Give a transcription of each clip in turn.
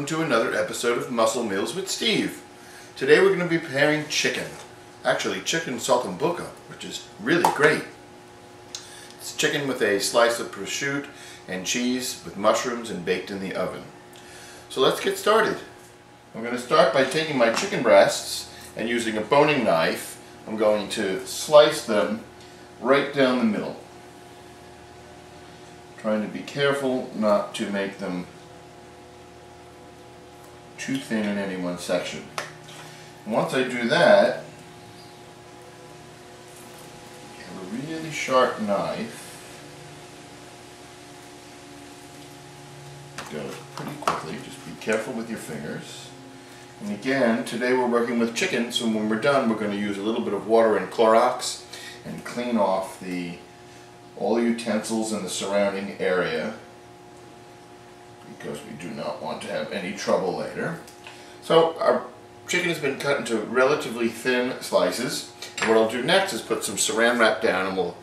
welcome to another episode of Muscle Meals with Steve. Today we're going to be preparing chicken. Actually, chicken saltimbocca, which is really great. It's chicken with a slice of prosciutto and cheese with mushrooms and baked in the oven. So let's get started. I'm going to start by taking my chicken breasts and using a boning knife, I'm going to slice them right down the middle. Trying to be careful not to make them too thin in any one section. And once I do that, have a really sharp knife. Go pretty quickly, just be careful with your fingers. And again, today we're working with chicken, so when we're done we're going to use a little bit of water and Clorox and clean off all the utensils in the surrounding area, because we do not want to have any trouble later. So our chicken has been cut into relatively thin slices. And what I'll do next is put some saran wrap down and we'll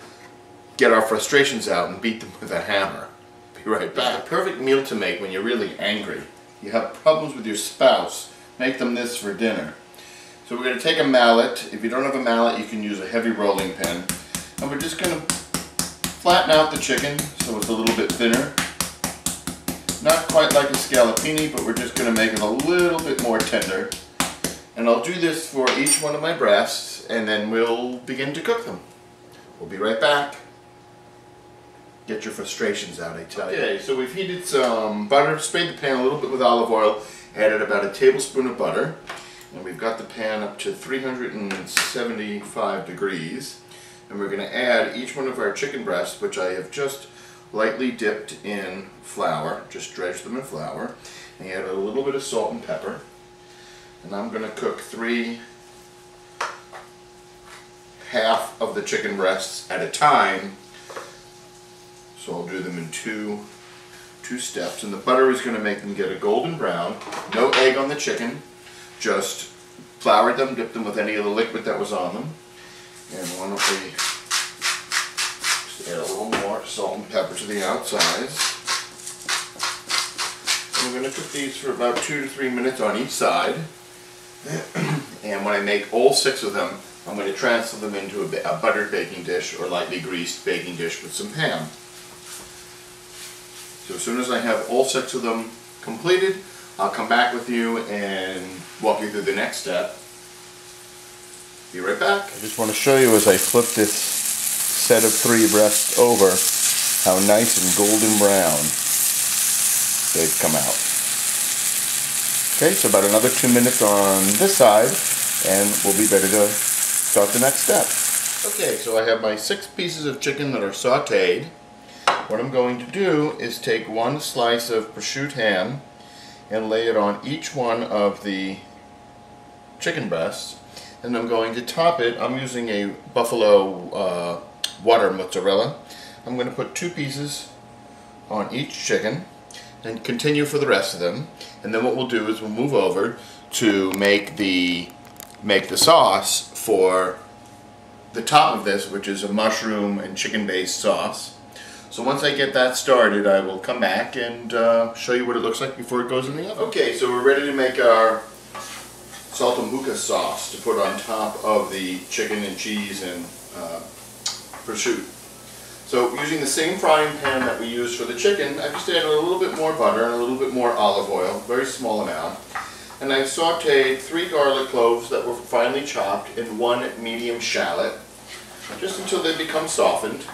get our frustrations out and beat them with a hammer. Be right back. It's a perfect meal to make when you're really angry. You have problems with your spouse, make them this for dinner. So we're going to take a mallet. If you don't have a mallet, you can use a heavy rolling pin. And we're just going to flatten out the chicken so it's a little bit thinner. Not quite like a scallopini, but we're just going to make it a little bit more tender. And I'll do this for each one of my breasts, and then we'll begin to cook them. We'll be right back. Get your frustrations out, I tell you. Okay, so we've heated some butter, sprayed the pan a little bit with olive oil, added about a tablespoon of butter, and we've got the pan up to 375 degrees. And we're going to add each one of our chicken breasts, which I have just lightly dipped in flour, just dredged them in flour, and add a little bit of salt and pepper. And I'm going to cook half of the chicken breasts at a time. So I'll do them in two steps. And the butter is going to make them get a golden brown. No egg on the chicken, just floured them, dipped them with any of the liquid that was on them. And why don't we just add a little more salt and pepper to the outsides. And we're going to cook these for about 2 to 3 minutes on each side. And when I make all 6 of them, I'm going to transfer them into a buttered baking dish or lightly greased baking dish with some ham. So as soon as I have all 6 of them completed, I'll come back with you and walk you through the next step. Be right back. I just want to show you as I flip this set of 3 breasts over how nice and golden brown they've come out. Okay, so about another 2 minutes on this side and we'll be ready to start the next step. Okay, so I have my 6 pieces of chicken that are sauteed. What I'm going to do is take 1 slice of prosciutto ham and lay it on each one of the chicken breasts. And I'm going to top it. I'm using a buffalo water mozzarella. I'm going to put 2 pieces on each chicken and continue for the rest of them. And then what we'll do is we'll move over to make the sauce for the top of this, which is a mushroom and chicken based sauce. So once I get that started, I will come back and show you what it looks like before it goes in the oven. Okay, so we're ready to make our Saltimbocca sauce to put on top of the chicken and cheese and prosciutto. So using the same frying pan that we used for the chicken, I just added a little bit more butter and a little bit more olive oil, very small amount. And I sauteed 3 garlic cloves that were finely chopped and 1 medium shallot, just until they become softened.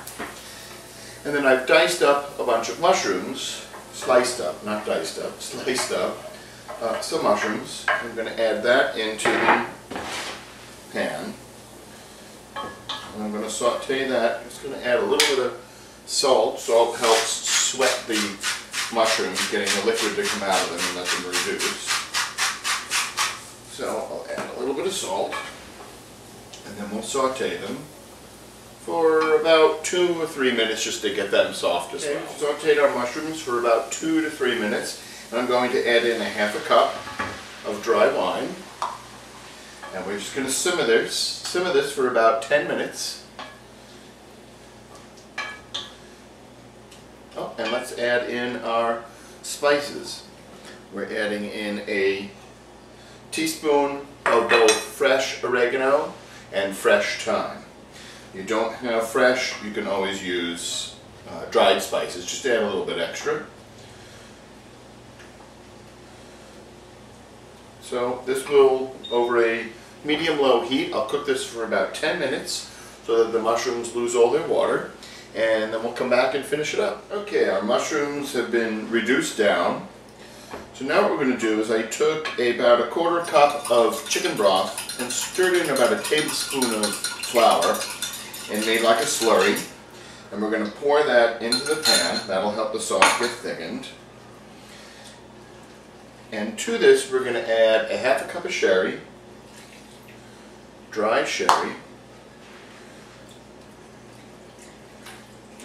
And then I've diced up a bunch of mushrooms, sliced up, not diced up, sliced up. Some mushrooms. I'm going to add that into the pan. And I'm going to saute that. I'm just going to add a little bit of salt. Salt helps sweat the mushrooms, getting the liquid to come out of them and let them reduce. So I'll add a little bit of salt. And then we'll saute them for about 2 or 3 minutes just to get them soft as well. Sauteed our mushrooms for about 2 to 3 minutes. And I'm going to add in ½ cup of dry wine. And we're just going to simmer this for about 10 minutes. Oh, and let's add in our spices. We're adding in a teaspoon of both fresh oregano and fresh thyme. If you don't have fresh, you can always use dried spices. Just add a little bit extra. So this will, over a medium-low heat, I'll cook this for about 10 minutes so that the mushrooms lose all their water, and then we'll come back and finish it up. Okay, our mushrooms have been reduced down. So now what we're going to do is I took about a quarter cup of chicken broth and stirred in about a tablespoon of flour and made like a slurry. And we're going to pour that into the pan. That'll help the sauce get thickened. And to this we're going to add a half a cup of sherry, dry sherry.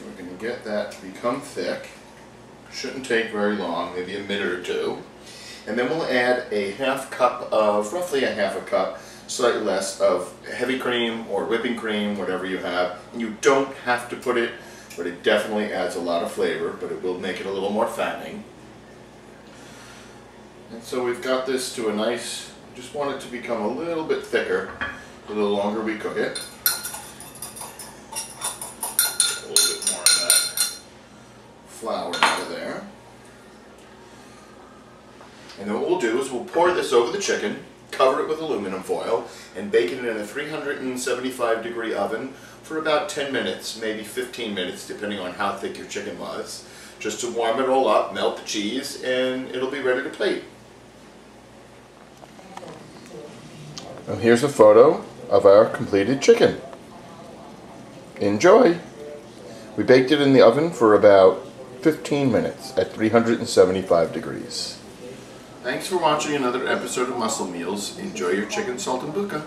We're going to get that to become thick. Shouldn't take very long, maybe a minute or two. And then we'll add a half cup of, roughly a half a cup, slightly less, of heavy cream or whipping cream, whatever you have. And you don't have to put it, but it definitely adds a lot of flavor, but it will make it a little more fattening. And so we've got this to a nice, just want it to become a little bit thicker the longer we cook it. A little bit more of that flour out of there. And then what we'll do is we'll pour this over the chicken, cover it with aluminum foil, and bake it in a 375-degree oven for about 10 minutes, maybe 15 minutes, depending on how thick your chicken was, just to warm it all up, melt the cheese, and it'll be ready to plate. Well, here's a photo of our completed chicken. Enjoy! We baked it in the oven for about 15 minutes at 375 degrees. Thanks for watching another episode of Muscle Meals. Enjoy your chicken saltimbocca.